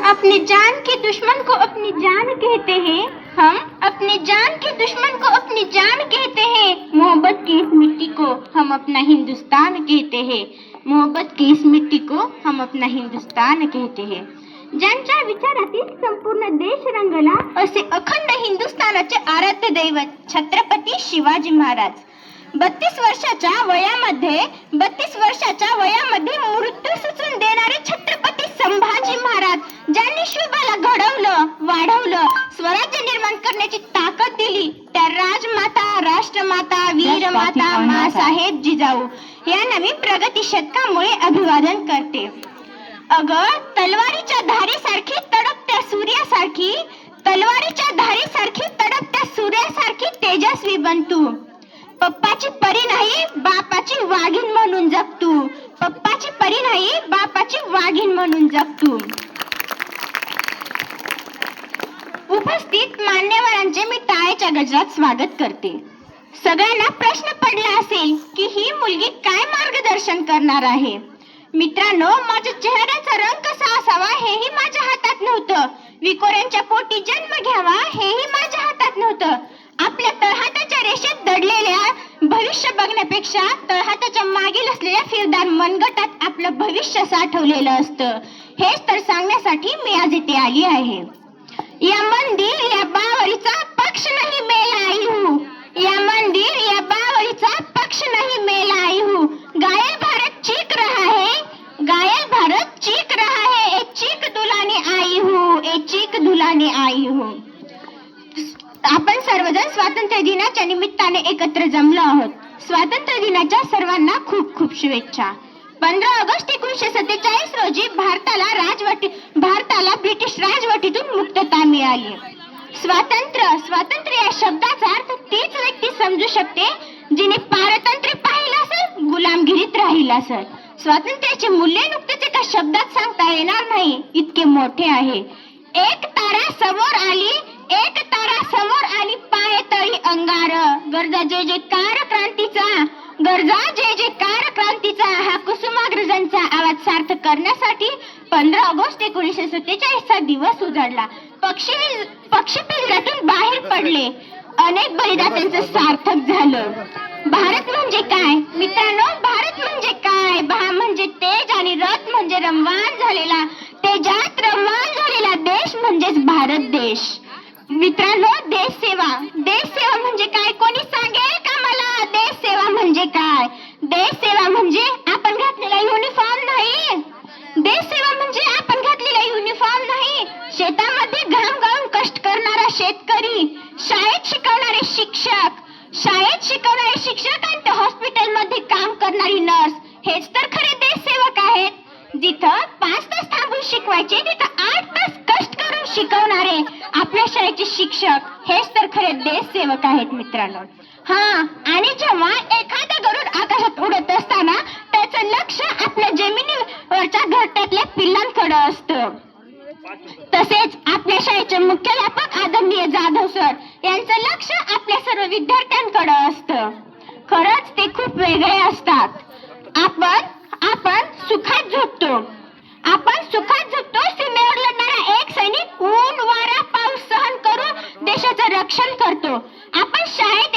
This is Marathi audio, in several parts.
अपनी जान के दुश्मन को अपनी जान कहते हैं, हम अपनी जान के दुश्मन को अपनी जान कहते हैं। मोहब्बत की इस मिट्टी को हम अपना हिंदुस्तान कहते हैं, मोहब्बत की इस मिट्टी को हम अपना हिंदुस्तान कहते हैं। ज्यांच्या विचारातील संपूर्ण देश रंगला असे अखंड हिंदुस्थानाचे आराध्य दैवत छत्रपती शिवाजी महाराज। 32 वर्षाच्या वयामध्ये मृत्यू सुचून देणारे छत्रपती संभाजी महाराज, ज्यांनी शुभाला घडवलं, वाढवलं, स्वराज्य निर्माण करण्याची ताकद दिली, त्या राजमाता, राष्ट्रमाता, वीरमाता माँसाहेब जिजाऊ यांना मी प्रगती शतकामुळे अभिवादन करते। अगं तलवारीच्या धारीसारखी तडपत्या सूर्यासारखी, तलवारीच्या धारीसारखी तडपत्या सूर्यासारखी तेजस्वी बन तू। पप्पाची परी नाही बापाची वाघीण म्हणून जग तू, पप्पाची परी नाही बापाची वाघीण म्हणून जग तू। उपस्थित मान्यवरांचे मी टाळ्याच्या गजरात स्वागत करते। सगळ्यांना प्रश्न पडला असेल की ही मुलगी काय मार्गदर्शन करणार आहे। मित्रांनो, माझ्या चेहऱ्याचा रंग कसा असावा हेही माझ्या हातात नव्हतं, विकोऱ्यांच्या पोटी जन्म घ्यावा हेही माझ्या हातात नव्हतं। आपल्या तळहाताच्या रेषेत दडलेल्या भविष्य बघण्यापेक्षा तळहाताच्या मागील असलेल्या फिरदार मनगटात आपलं भविष्य साठवलेलं असतं, हेच तर सांगण्यासाठी मी आज इथे आली आहे। या मंदिर या बावरीचा पक्ष नाही मेला आई हूँ, या मंदिर या बावरीचा पक्ष नहीं मेला आई हूँ। घायल भारत चीख रहा है, घायल भारत चीख रहा है, एक चीख दुलाने आई हूँ, एक चीख दुलाने आई हूँ। आपण सर्वजण स्वातंत्र्य दिनाच्या निमित्ताने एकत्र जमलो आहोत। स्वातंत्र्य दिनाच्या सर्वांना खूप खूप शुभेच्छा। 15 ऑगस्ट 1947 रोजी भारताला ब्रिटिश राजवटीतून मुक्तता मिळाली। स्वातंत्र्य या शब्दाचा अर्थ तीच व्यक्ती समजू शकते जिने पारतंत्र्य पाहिलं असेल, गुलामगिरीत राहिलं असेल। स्वातंत्र्याचे मूल्य नुकतेच एका शब्दात सांगता येणार नाही, इतके मोठे आहे। एक तारा समोर आली, एक तारा समोर आली, पायतळी अंगार, गरजा जय जयकार क्रांतीचा, गरजा जय जयकार क्रांतीचा, हा कुसुमाग्रजांचा आवाज सार्थ करण्यासाठी 15 ऑगस्ट 1947 चा दिवस उजाडला। पक्षी पिंजऱ्यातून बाहेर पडले, अनेक बलिदात्यांचं सार्थक झालं। भारत म्हणजे काय मित्रांनो, भारत म्हणजे काय? भा म्हणजे तेज आणि रथ म्हणजे रममाण झालेला, तेजात रममाण झालेला देश म्हणजेच भारत देश। मित्रांनो, देश सेवा म्हणजे काय? कोणी सांगेल का मला देश सेवा म्हणजे काय? देश सेवा म्हणजे आपण घातलेला युनिफॉर्म नाही, देश सेवा म्हणजे आपण घातलेला युनिफॉर्म नाही, शेतामध्ये घाम गाळून कष्ट करणारा शेतकरी, शाळेत शिकवणारे शिक्षक आणि हॉस्पिटलमध्ये काम करणारी नर्स, हेच तर खरे देश सेवक आहेत। जिथं 5 तास थांबून शिकवायचे तिथं 8 तास कष्ट करून शिकवणारे आपल्या शाळेचे शिक्षक, हेच तर खरे देश सेवक आहेत मित्रांनो। आणि जेव्हा एखादा गरुड आकाशात उडत असताना त्याचं लक्ष आपल्या जमिनीवरच्या घरट्यातल्या पिल्लांकडे असतं, तसेच आपल्या शाळेचे मुख्याध्यापक आदरणीय जाधव सर यांचं लक्ष आपल्या सर्व विद्यार्थ्यांकडे असतं। खरंच ते खूप वेगळे असतात। आपण सुखात झोपतो, सीमेवर लढणारा एक सैनिक ऊन वारा पाऊस सहन करून देशाचं रक्षण करतो। आपण शाळेत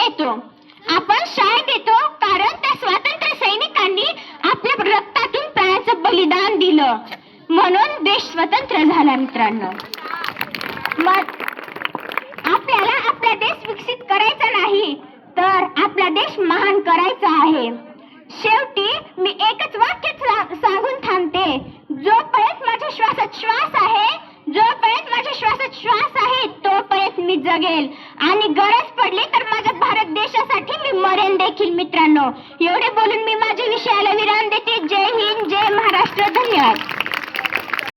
येतो कारण त्या स्वातंत्र्य सैनिकांनी आपल्या रक्तातून प्राणाचं बलिदान दिलं, म्हणून देश स्वतंत्र झाला मित्रांनो। आपल्याला आपला देश विकसित करायचा नाही तर आपला देश महान करायचा आहे। शेवटी मी एकच वाक्य सांगून थांबते, जोपर्यंत माझ्या श्वासात श्वास आहे तोपर्यंत मी जगेल आणि गरज पडली तर माझ्या भारत देशासाठी मी मरेन देखील मित्रांनो। एवढे बोलून मी माझ्या विषयाला विराम देते। जय हिंद, जय महाराष्ट्र, धन्यवाद।